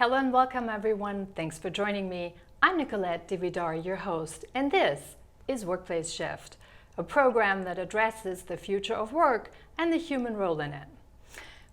Hello and welcome everyone. Thanks for joining me. I'm Nicolette DeVidar, your host, and this is Workplace Shift, a program that addresses the future of work and the human role in it.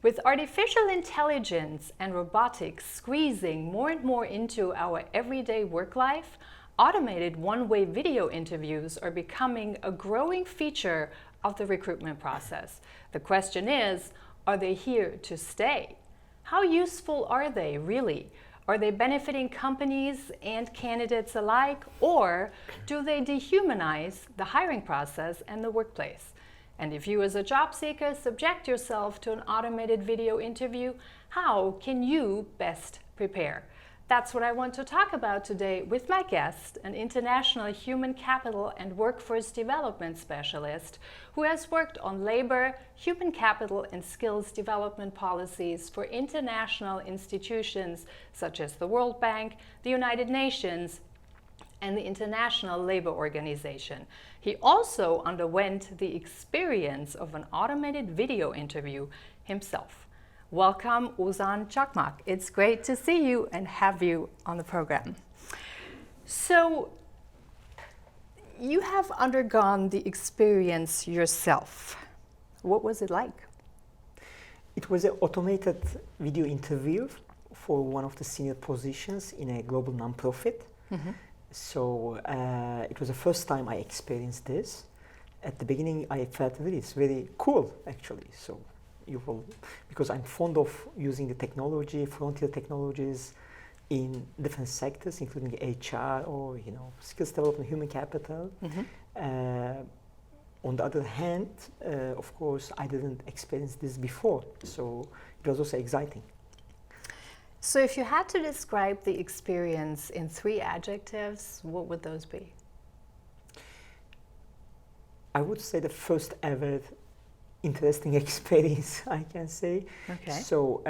With artificial intelligence and robotics squeezing more and more into our everyday work life, automated one-way video interviews are becoming a growing feature of the recruitment process. The question is, are they here to stay? How useful are they really? Are they benefiting companies and candidates alike, or do they dehumanize the hiring process and the workplace? And if you as a job seeker subject yourself to an automated video interview, how can you best prepare? That's what I want to talk about today with my guest, an international human capital and workforce development specialist who has worked on labor, human capital, and skills development policies for international institutions such as the World Bank, the United Nations, and the International Labour Organization. He also underwent the experience of an automated video interview himself. Welcome, Ozan Cakman. It's great to see you and have you on the program. So, you have undergone the experience yourself. What was it like? It was an automated video interview for one of the senior positions in a global nonprofit. Mm-hmm. So, it was the first time I experienced this. At the beginning, I felt it's very cool, actually. So, because I'm fond of using the technology, frontier technologies in different sectors, including HR or skills development, human capital. Mm-hmm. On the other hand, of course, I didn't experience this before, so it was also exciting. So if you had to describe the experience in 3 adjectives, what would those be? I would say the first ever interesting experience, I can say. Okay. So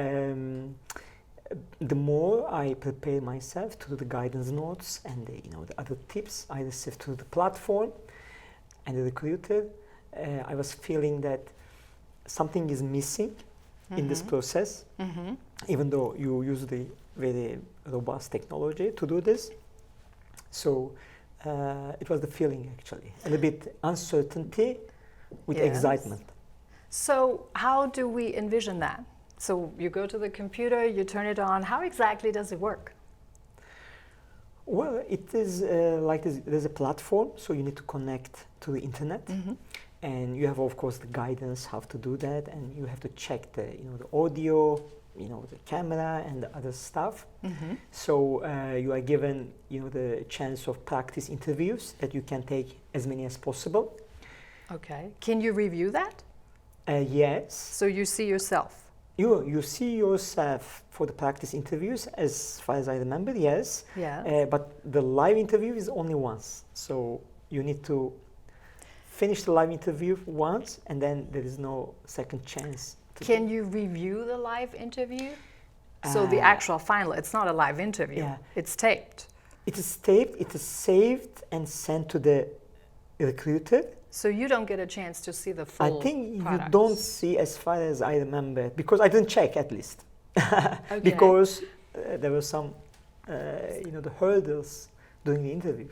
the more I prepare myself to do the guidance notes and the other tips I received through the platform and the recruiter, I was feeling that something is missing in this process, even though you use the very robust technology to do this. So it was the feeling, actually, a little bit uncertainty with excitement. So how do we envision that? So you go to the computer, you turn it on. How exactly does it work? Well, it is like there's a platform, so you need to connect to the internet. Mm-hmm. And you have, of course, the guidance how to do that, and you have to check the audio, the camera and the other stuff. Mm-hmm. So you are given the chance of practice interviews that you can take as many as possible. Okay. Can you review that? Yes. So you see yourself? You see yourself for the practice interviews, as far as I remember, yes. Yeah. But the live interview is only once. So you need to finish the live interview once, and then there is no second chance. Can you review the live interview? So the actual final, it's not a live interview. Yeah. It's taped. It is taped, it is saved and sent to the recruiter. So you don't get a chance to see the full I think product. You don't see, as far as I remember, because I didn't check at least. Okay. Because there were some, the hurdles during the interview.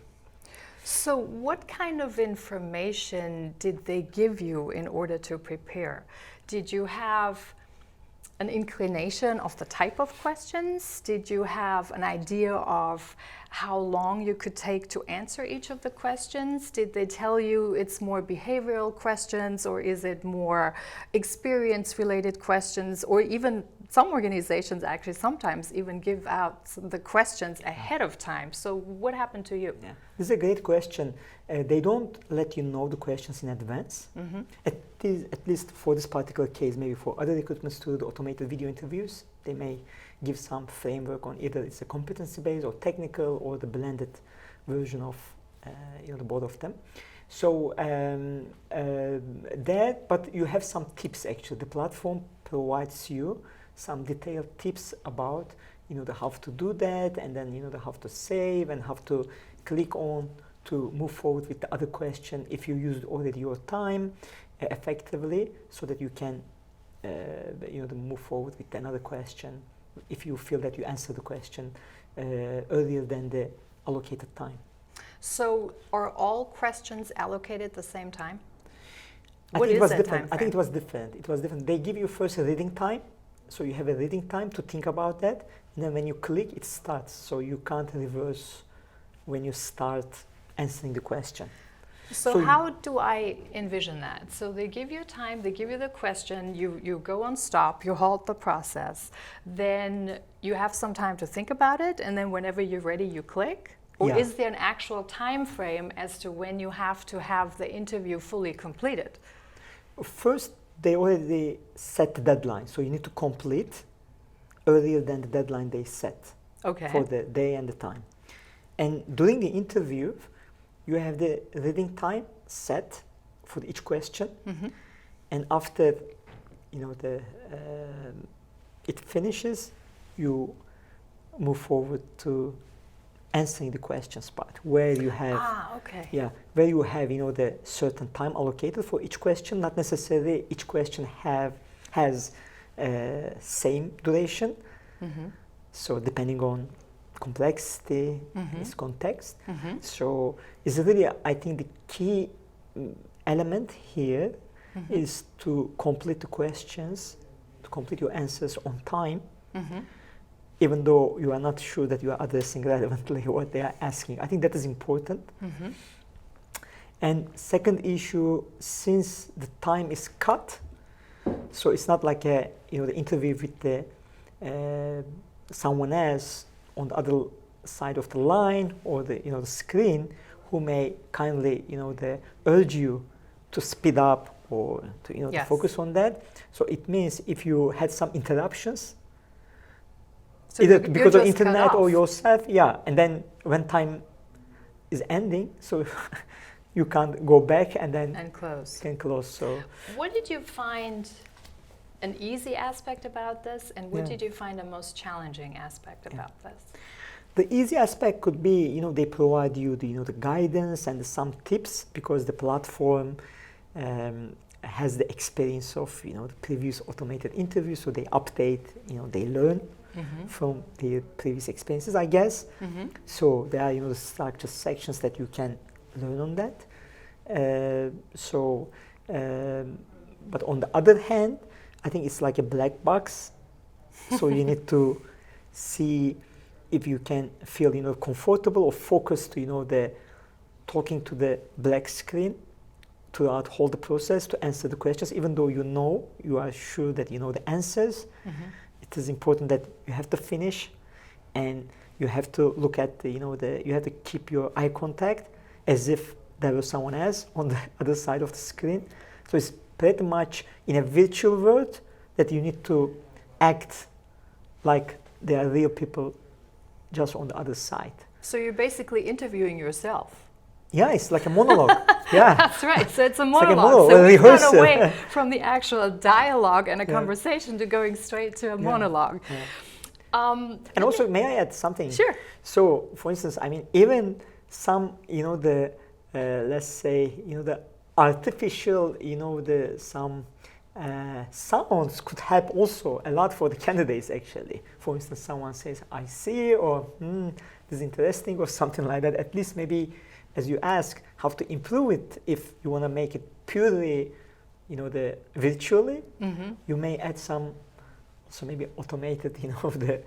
So what kind of information did they give you in order to prepare? Did you have an inclination of the type of questions? Did you have an idea of how long you could take to answer each of the questions? Did they tell you it's more behavioral questions, or is it more experience-related questions? Or even some organizations actually sometimes even give out the questions ahead of time. So what happened to you? Yeah. This is a great question. They don't let you know the questions in advance. Mm-hmm. At least for this particular case. Maybe for other recruitments to do automated video interviews, they may give some framework on either it's a competency-based or technical or the blended version of the both of them. So but you have some tips actually. The platform provides you some detailed tips about the how to do that, and then the how to save and how to click on to move forward with the other question if you used already your time effectively, so that you can move forward with another question if you feel that you answer the question earlier than the allocated time. So are all questions allocated the same time? I What think it is was that different. time I think it frame? was different. It was different. They give you first a reading time, so you have a reading time to think about that, and then when you click, it starts. So you can't reverse when you start answering the question. So how do I envision that? So they give you time, they give you the question, you go on stop, you halt the process, then you have some time to think about it, and then whenever you're ready, you click? Or Yeah. is there an actual time frame as to when you have to have the interview fully completed? First, they already set the deadline, so you need to complete earlier than the deadline they set Okay. for the day and the time. And during the interview, you have the reading time set for each question, and after it finishes, you move forward to answering the questions part, where you have where you have the certain time allocated for each question. Not necessarily each question has same duration. So depending on complexity, its context. So it's really, I think, the key element here is to complete the questions, to complete your answers on time, even though you are not sure that you are addressing relevantly what they are asking. I think that is important. And second issue, since the time is cut, so it's not like the interview with the someone else on the other side of the line or the the screen, who may kindly urge you to speed up or to to focus on that. So it means if you had some interruptions, so either because of just internet or yourself, and then when time is ending, so you can't go back and then can close. So what did you find an easy aspect about this, and what did you find the most challenging aspect about this? The easy aspect could be, they provide you the guidance and some tips, because the platform has the experience of the previous automated interviews, so they update, they learn from their previous experiences, I guess. So there are the structured sections that you can learn on that. But on the other hand, I think it's like a black box. So you need to see if you can feel comfortable or focused to the talking to the black screen throughout whole the process to answer the questions, even though you are sure that the answers. It is important that you have to finish, and you have to look at you have to keep your eye contact as if there was someone else on the other side of the screen. So it's pretty much in a virtual world that you need to act like there are real people just on the other side. So you're basically interviewing yourself. Yeah, it's like a monologue. Yeah, that's right. So it's a monologue. Like a monologue, so we've rehearsal. gone away from the actual dialogue and a conversation to going straight to a monologue. And also, may I add something? Sure. So, for instance, I mean, even some, the let's say, the artificial, some sounds could help also a lot for the candidates, actually. For instance, someone says, I see, or this is interesting, or something like that. At least maybe, as you ask, how to improve it. If you want to make it purely, the virtually, you may add some, so maybe automated, the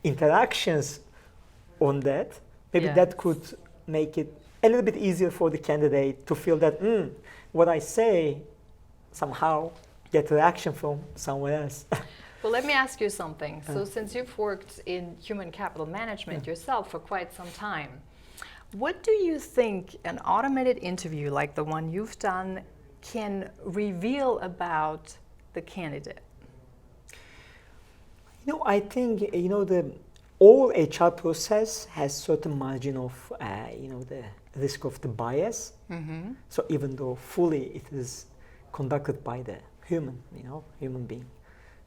interactions on that. Maybe that could make it a little bit easier for the candidate to feel that what I say somehow get reaction from somewhere else. Well, let me ask you something. So since you've worked in human capital management yourself for quite some time, what do you think an automated interview like the one you've done can reveal about the candidate? I think, the all HR process has certain margin of, the risk of the bias. So even though fully it is conducted by the human being.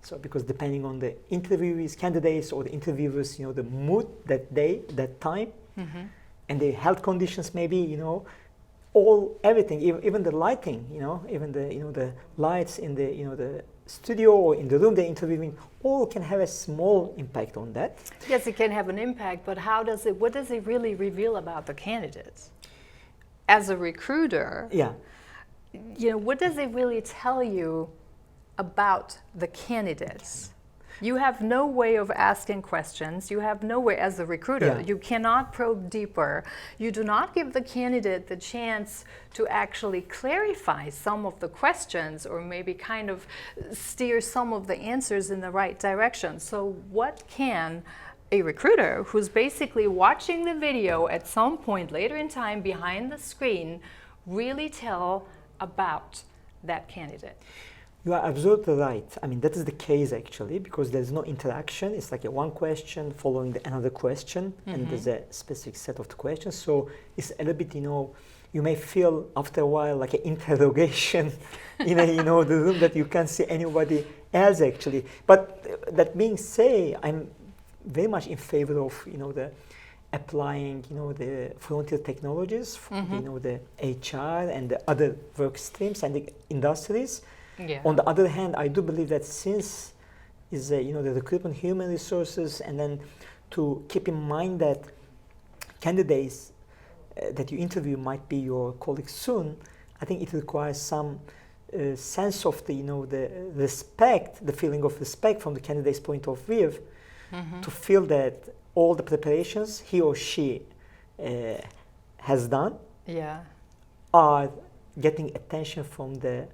So because depending on the interviewees, candidates, or the interviewers, the mood that day, that time, and the health conditions, maybe, everything, even the lighting, even the, the lights in the, the studio or in the room they're interviewing, all can have a small impact on that. Yes, it can have an impact, but what does it really reveal about the candidates? As a recruiter, Yeah. What does it really tell you about the candidates? You have no way of asking questions. You have no way, as a recruiter, Yeah. you cannot probe deeper. You do not give the candidate the chance to actually clarify some of the questions or maybe kind of steer some of the answers in the right direction. So what can a recruiter who's basically watching the video at some point later in time behind the screen really tell about that candidate? You are absolutely right. I mean, that is the case actually, because there's no interaction. It's like a one question following another question, and there's a specific set of the questions. So it's a little bit, you may feel after a while like an interrogation in the room that you can't see anybody else actually. But that being said, I'm very much in favor of, the applying, the frontier technologies, the HR and the other work streams and the industries. Yeah. On the other hand, I do believe that since is the recruitment human resources, and then to keep in mind that candidates that you interview might be your colleagues soon, I think it requires some sense of the respect, the feeling of respect from the candidate's point of view, to feel that all the preparations he or she has done are getting attention from the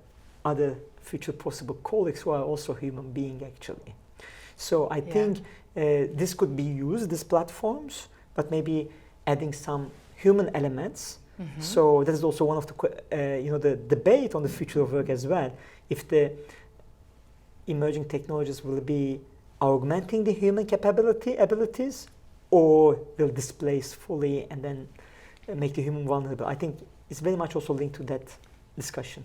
other future possible colleagues who are also human beings actually. So I think this could be used, these platforms, but maybe adding some human elements. So that is also one of the the debate on the future of work as well. If the emerging technologies will be augmenting the human abilities, or will displace fully and then make the human vulnerable. I think it's very much also linked to that discussion.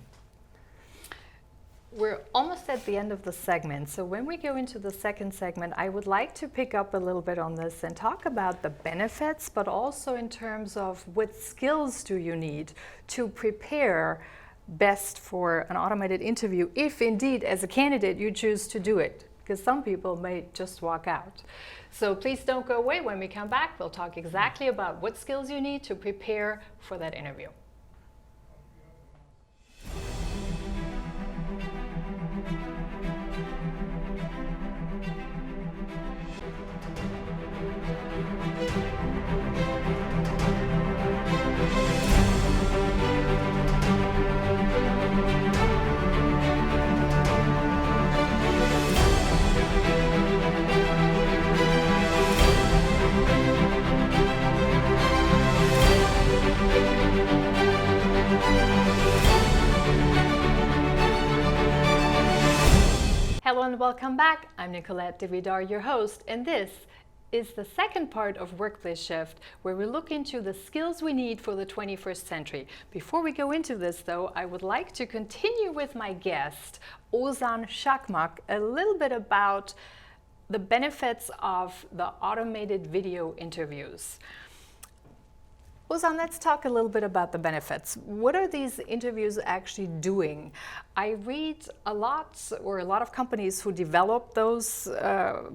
We're almost at the end of the segment, so when we go into the second segment, I would like to pick up a little bit on this and talk about the benefits, but also in terms of what skills do you need to prepare best for an automated interview, if indeed as a candidate you choose to do it, because some people may just walk out. So please don't go away. When we come back, we'll talk exactly about what skills you need to prepare for that interview. Hello and welcome back. I'm Nicolette DeVidar, your host, and this is the second part of Workplace Shift, where we look into the skills we need for the 21st century. Before we go into this, though, I would like to continue with my guest, Ozan Cakman, a little bit about the benefits of the automated video interviews. Ozan, let's talk a little bit about the benefits. What are these interviews actually doing? I read a lot of companies who develop those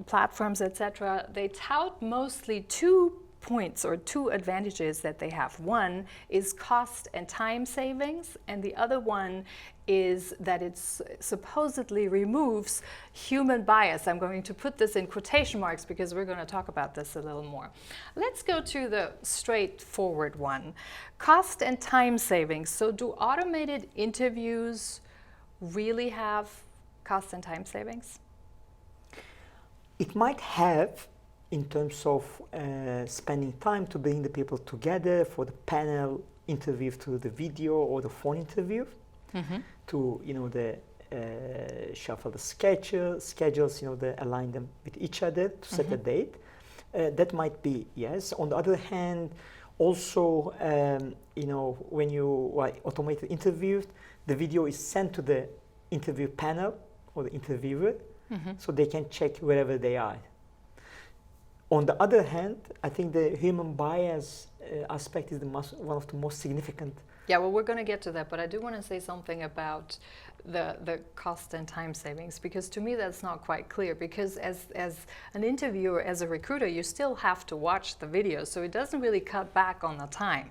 platforms, etc. They tout mostly 2 points or 2 advantages that they have. One is cost and time savings, and the other one is that it supposedly removes human bias. I'm going to put this in quotation marks because we're going to talk about this a little more. Let's go to the straightforward one. Cost and time savings. So do automated interviews really have cost and time savings? It might have, in terms of spending time to bring the people together for the panel interview through the video or the phone interview, to shuffle the schedules, align them with each other to set a date. That might be yes. On the other hand, also when you automated interviewed, the video is sent to the interview panel or the interviewer, so they can check wherever they are. On the other hand, I think the human bias aspect is one of the most significant. Yeah, well, we're going to get to that, but I do want to say something about the cost and time savings, because to me that's not quite clear, because as an interviewer, as a recruiter, you still have to watch the video, so it doesn't really cut back on the time.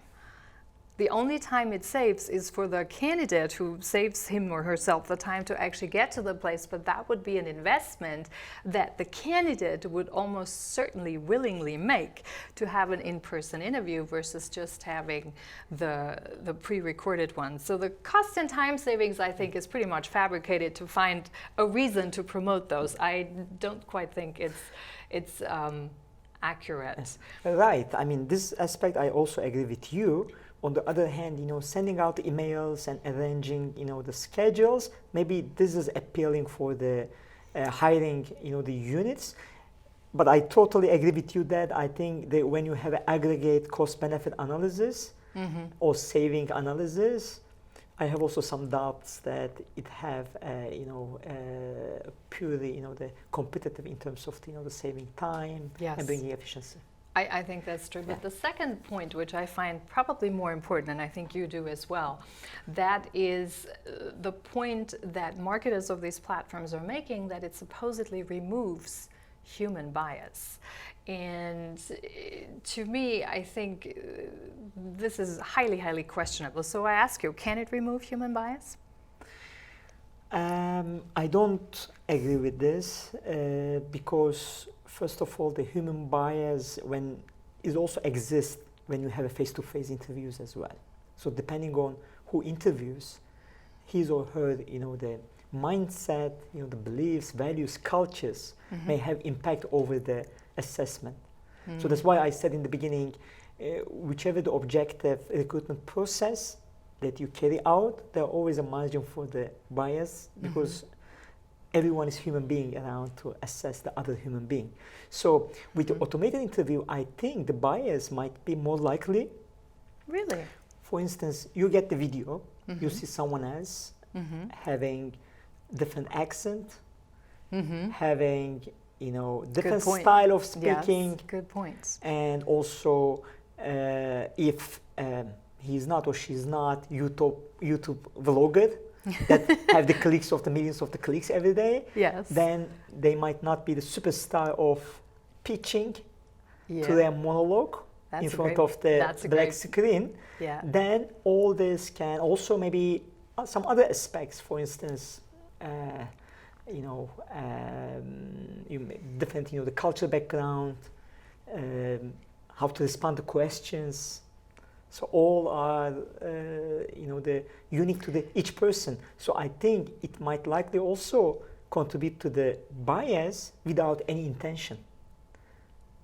The only time it saves is for the candidate, who saves him or herself the time to actually get to the place, but that would be an investment that the candidate would almost certainly willingly make to have an in-person interview versus just having the pre-recorded one. So the cost and time savings, I think, is pretty much fabricated to find a reason to promote those. I don't quite think it's accurate. Yes. Right. I mean, this aspect I also agree with you. On the other hand, sending out emails and arranging, the schedules, maybe this is appealing for the hiring, the units. But I totally agree with you that I think that when you have an aggregate cost-benefit analysis or saving analysis, I have also some doubts that it have, purely, the competitive in terms of, the saving time and bringing efficiency. I think that's true. But the second point, which I find probably more important, and I think you do as well, that is the point that marketers of these platforms are making, that it supposedly removes human bias. And to me, I think this is highly, highly questionable. So I ask you, can it remove human bias? I don't agree with this because, first of all, the human bias also exists when you have a face-to-face interviews as well. So depending on who interviews, his or her, the mindset, the beliefs, values, cultures may have impact over the assessment. So that's why I said in the beginning, whichever the objective recruitment process that you carry out, there's always a margin for the bias because everyone is human being around to assess the other human being. So with the automated interview, I think the bias might be more likely. Really? For instance, you get the video, you see someone else having different accent, having different style of speaking. Yes, good points. And also if he's not or she's not YouTube vlogger that have the clicks of the millions of the clicks every day, then they might not be the superstar of pitching to their monologue in front of the black screen. Then all this can also maybe some other aspects, for instance, different, the cultural background, how to respond to questions. So all are, the unique to each person. So I think it might likely also contribute to the bias without any intention.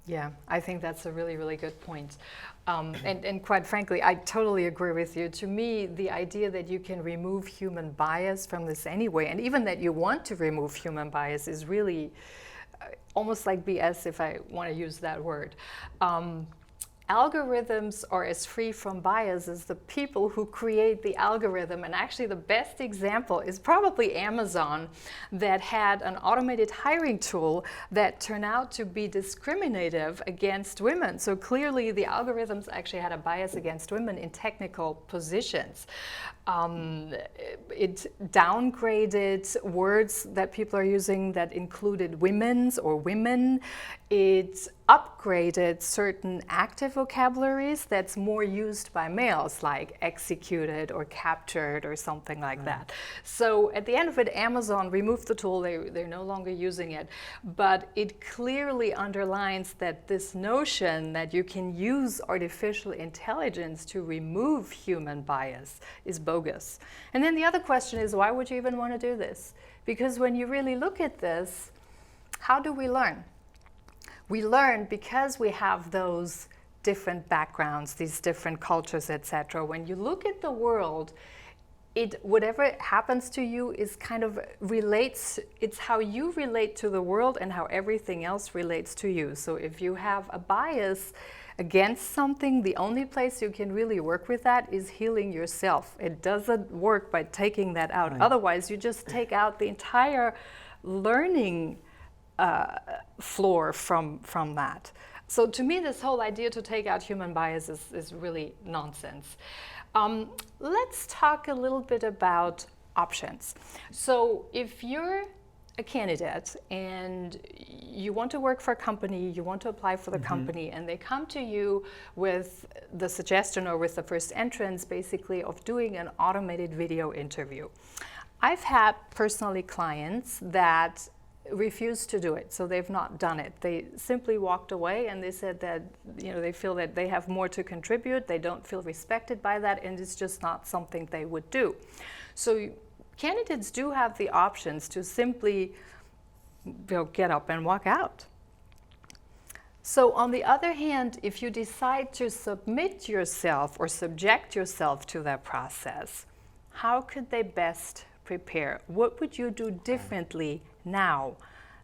Yeah, I think that's a really, really good point. And quite frankly, I totally agree with you. To me, the idea that you can remove human bias from this anyway, and even that you want to remove human bias, is really almost like BS, if I want to use that word. Algorithms are as free from bias as the people who create the algorithm. And actually the best example is probably Amazon, that had an automated hiring tool that turned out to be discriminative against women. So clearly the algorithms actually had a bias against women in technical positions. It downgraded words that people are using that included women's or women. It upgraded certain active vocabularies that's more used by males, like executed or captured or something like that. So at the end of it, Amazon removed the tool. They're no longer using it. But it clearly underlines that this notion that you can use artificial intelligence to remove human bias is bogus. And then the other question is, why would you even want to do this? Because when you really look at this, how do we learn? We learn because we have those different backgrounds, these different cultures, etc. When you look at the world, whatever happens to you is kind of relates, it's how you relate to the world and how everything else relates to you. So if you have a bias against something, the only place you can really work with that is healing yourself. It doesn't work by taking that out. Otherwise, you just take out the entire learning floor from that. So to me, this whole idea to take out human bias is really nonsense. Let's talk a little bit about options. So if you're a candidate and you want to work for a company, you want to apply for the company, and they come to you with the suggestion or with the first entrance basically of doing an automated video interview. I've had personally clients that refused to do it, so they've not done it. They simply walked away and they said that they feel that they have more to contribute, they don't feel respected by that, and it's just not something they would do. So candidates do have the options to simply get up and walk out. So on the other hand, if you decide to submit yourself or subject yourself to that process, how could they best prepare? What would you do differently now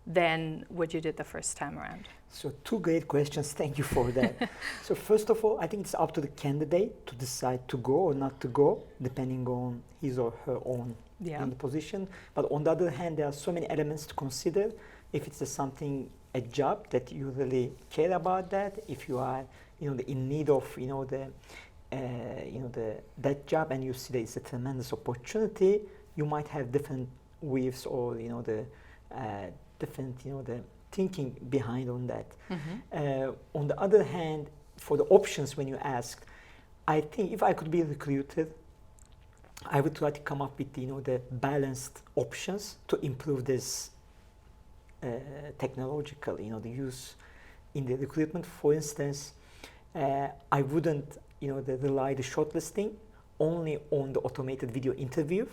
than what you did the first time around? So 2 great questions, thank you for that. So first of all, I think it's up to the candidate to decide to go or not to go, depending on his or her own in the position. But on the other hand, there are so many elements to consider. If it's a job that you really care about, that if you are in need of that job and you see that it's a tremendous opportunity, you might have different views or different the thinking behind on that. On the other hand, for the options when you ask, I think if I could be a recruiter, I would try to come up with the balanced options to improve this technological the use in the recruitment. For instance, I wouldn't rely the shortlisting only on the automated video interview.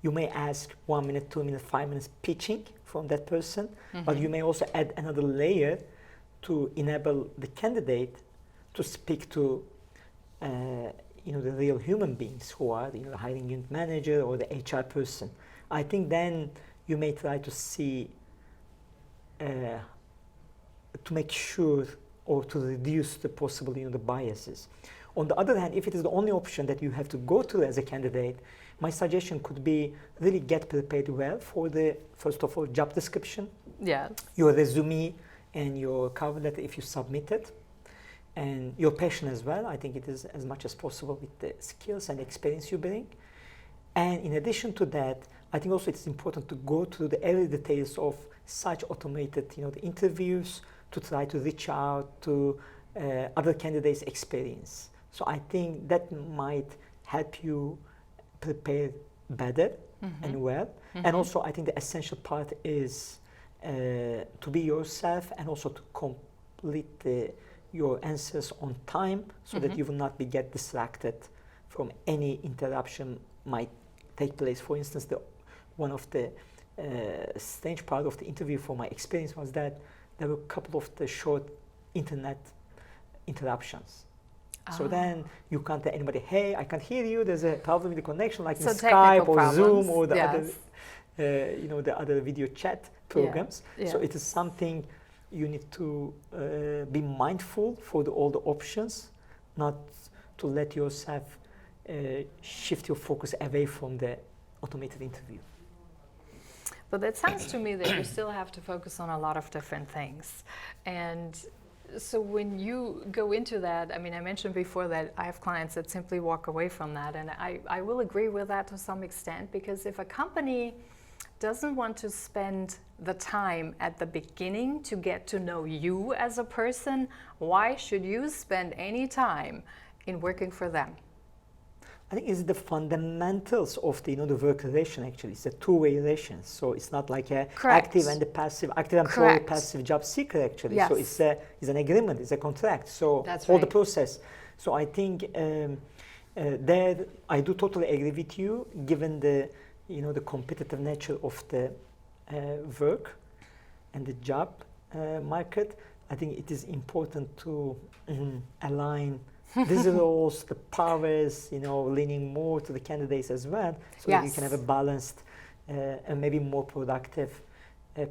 You may ask 1 minute, 2 minutes, 5 minutes pitching from that person, but you may also add another layer to enable the candidate to speak to the real human beings who are the hiring unit manager or the HR person. I think then you may try to see to make sure or to reduce the possible the biases. On the other hand, if it is the only option that you have to go to as a candidate, my suggestion could be really get prepared well for the, first of all, job description, your resume and your cover letter if you submit it, and your passion as well. I think it is as much as possible with the skills and experience you bring. And in addition to that, I think also it's important to go through the early details of such automated the interviews to try to reach out to other candidates' experience. So I think that might help you prepare better and well. And also I think the essential part is to be yourself and also to complete your answers on time so that you will not get distracted from any interruption might take place. For instance, one of the strange part of the interview from my experience was that there were a couple of the short internet interruptions. So then you can't tell anybody, hey, I can't hear you, there's a problem with the connection, like in Skype or Zoom or the other, the other video chat programs. So it is something you need to be mindful for all the options, not to let yourself shift your focus away from the automated interview. But it sounds to me that you still have to focus on a lot of different things. And so when you go into that, I mean, I mentioned before that I have clients that simply walk away from that, and I will agree with that to some extent, because if a company doesn't want to spend the time at the beginning to get to know you as a person, why should you spend any time in working for them? I think it's the fundamentals of the the work relation. Actually, it's a two-way relation. So it's not like a active and the passive, active employee, passive job seeker. Actually, so it's an agreement, it's a contract. So that's all the process. So I think there I do totally agree with you. Given the the competitive nature of the work and the job market, I think it is important to align these roles, the powers, leaning more to the candidates as well, so that you can have a balanced and maybe more productive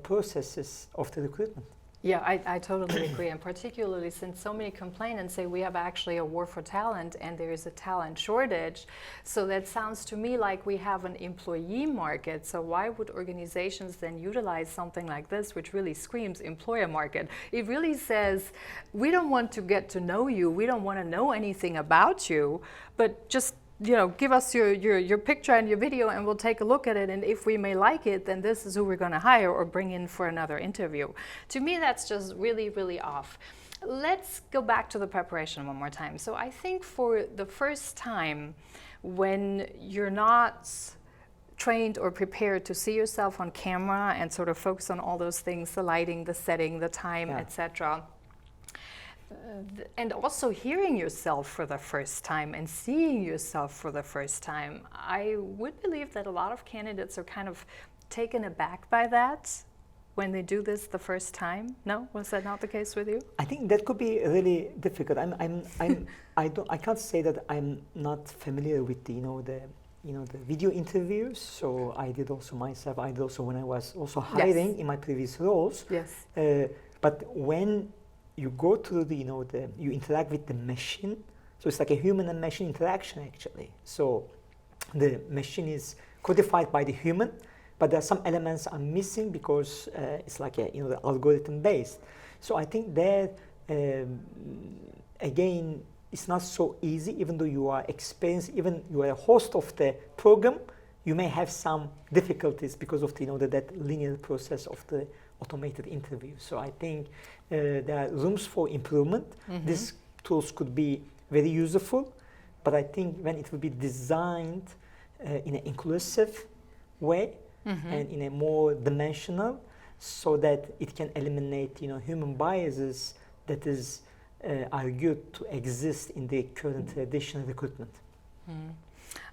processes of the recruitment. Yeah, I totally agree, and particularly since so many complain and say we have actually a war for talent and there is a talent shortage. So that sounds to me like we have an employee market. So why would organizations then utilize something like this, which really screams employer market? It really says, we don't want to get to know you, we don't want to know anything about you, but just give us your picture and your video and we'll take a look at it, and if we may like it, then this is who we're going to hire or bring in for another interview. To me, that's just really, really off. Let's go back to the preparation one more time. So I think for the first time, when you're not trained or prepared to see yourself on camera and sort of focus on all those things, the lighting, the setting, the time, etc., and also hearing yourself for the first time and seeing yourself for the first time, I would believe that a lot of candidates are kind of taken aback by that when they do this the first time. No, was that not the case with you? I think that could be really difficult. I can't say that I'm not familiar with the video interviews. So I did also myself. I did also when I was also hiring in my previous roles. Yes. But when you go through you interact with the machine, so it's like a human and machine interaction actually. So the machine is codified by the human, but there are some elements are missing because it's like the algorithm based. So I think that again, it's not so easy. Even though you are experienced, even you are a host of the program, you may have some difficulties because of that linear process of the automated interview. So I think there are rooms for improvement. Mm-hmm. These tools could be very useful, but I think when it will be designed in an inclusive way, mm-hmm. and in a more dimensional, so that it can eliminate human biases that is argued to exist in the current traditional recruitment. Mm.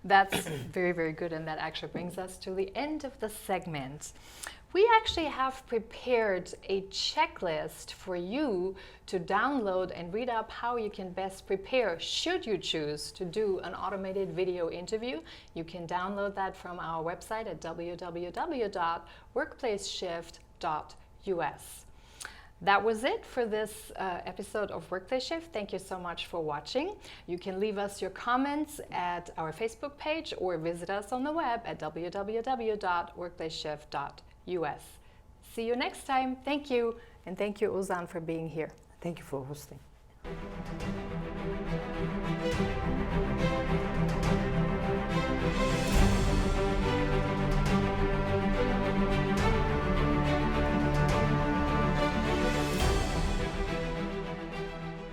That's very, very good, and that actually brings us to the end of the segment. We actually have prepared a checklist for you to download and read up how you can best prepare should you choose to do an automated video interview. You can download that from our website at www.workplaceshift.us. That was it for this episode of Workplace Shift. Thank you so much for watching. You can leave us your comments at our Facebook page or visit us on the web at www.workplaceshift.us. See you next time. Thank you. And thank you, Ozan, for being here. Thank you for hosting.